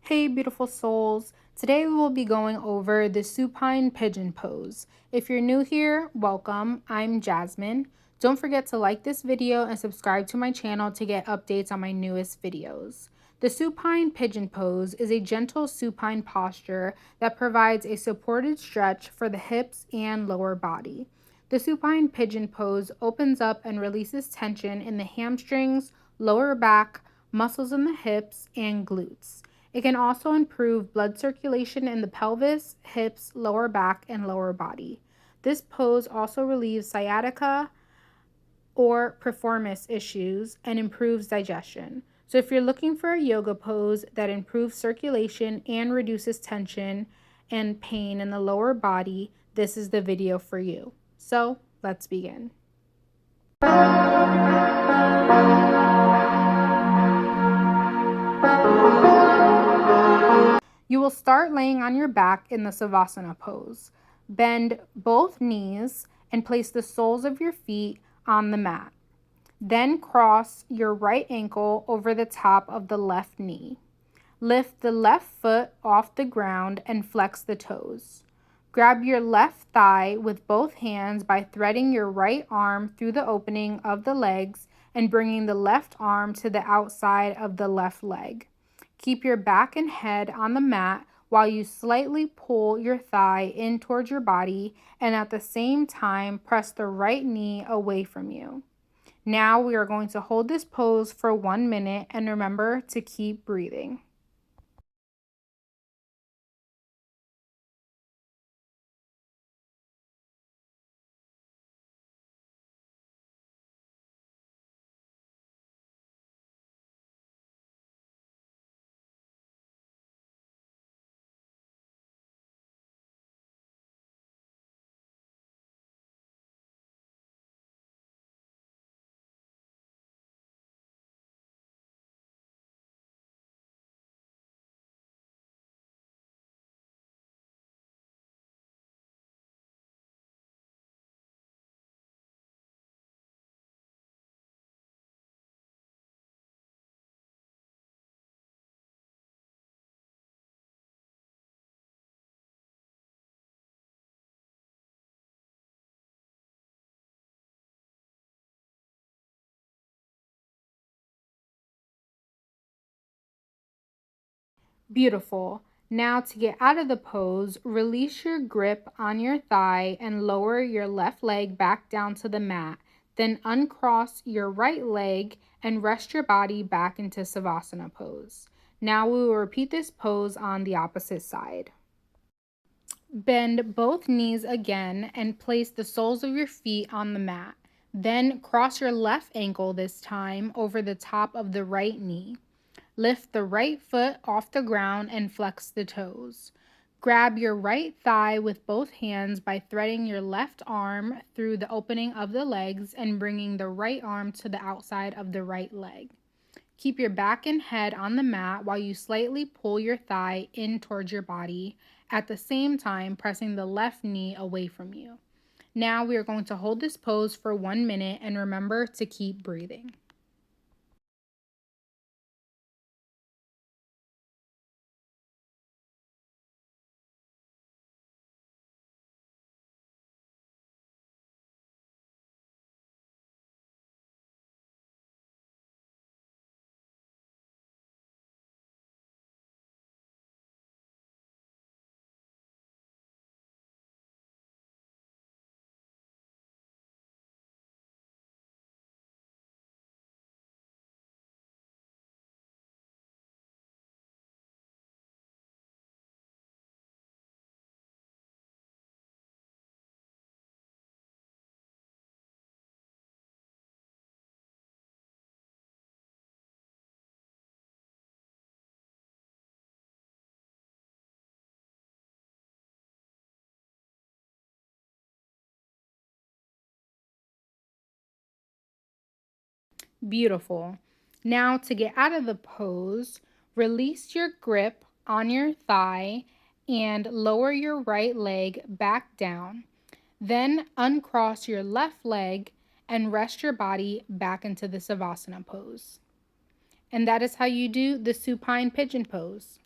Hey beautiful souls, today we will be going over the supine pigeon pose. If you're new here, welcome, I'm Jasmine. Don't forget to like this video and subscribe to my channel to get updates on my newest videos. The supine pigeon pose is a gentle supine posture that provides a supported stretch for the hips and lower body. The supine pigeon pose opens up and releases tension in the hamstrings, lower back, muscles in the hips, and glutes. It can also improve blood circulation in the pelvis, hips, lower back, and lower body. This pose also relieves sciatica or piriformis issues and improves digestion. So if you're looking for a yoga pose that improves circulation and reduces tension and pain in the lower body, this is the video for you. So let's begin. You will start laying on your back in the Savasana pose. Bend both knees and place the soles of your feet on the mat. Then cross your right ankle over the top of the left knee. Lift the left foot off the ground and flex the toes. Grab your left thigh with both hands by threading your right arm through the opening of the legs and bringing the left arm to the outside of the left leg. Keep your back and head on the mat while you slightly pull your thigh in towards your body and at the same time press the right knee away from you. Now we are going to hold this pose for 1 minute and remember to keep breathing. Beautiful. Now to get out of the pose, release your grip on your thigh and lower your left leg back down to the mat. Then uncross your right leg and rest your body back into Savasana pose. Now we will repeat this pose on the opposite side. Bend both knees again and place the soles of your feet on the mat. Then cross your left ankle this time over the top of the right knee. Lift the right foot off the ground and flex the toes. Grab your right thigh with both hands by threading your left arm through the opening of the legs and bringing the right arm to the outside of the right leg. Keep your back and head on the mat while you slightly pull your thigh in towards your body, at the same time pressing the left knee away from you. Now we are going to hold this pose for 1 minute and remember to keep breathing. Beautiful. Now to get out of the pose, release your grip on your thigh and lower your right leg back down. Then uncross your left leg and rest your body back into the Savasana pose. And that is how you do the supine pigeon pose.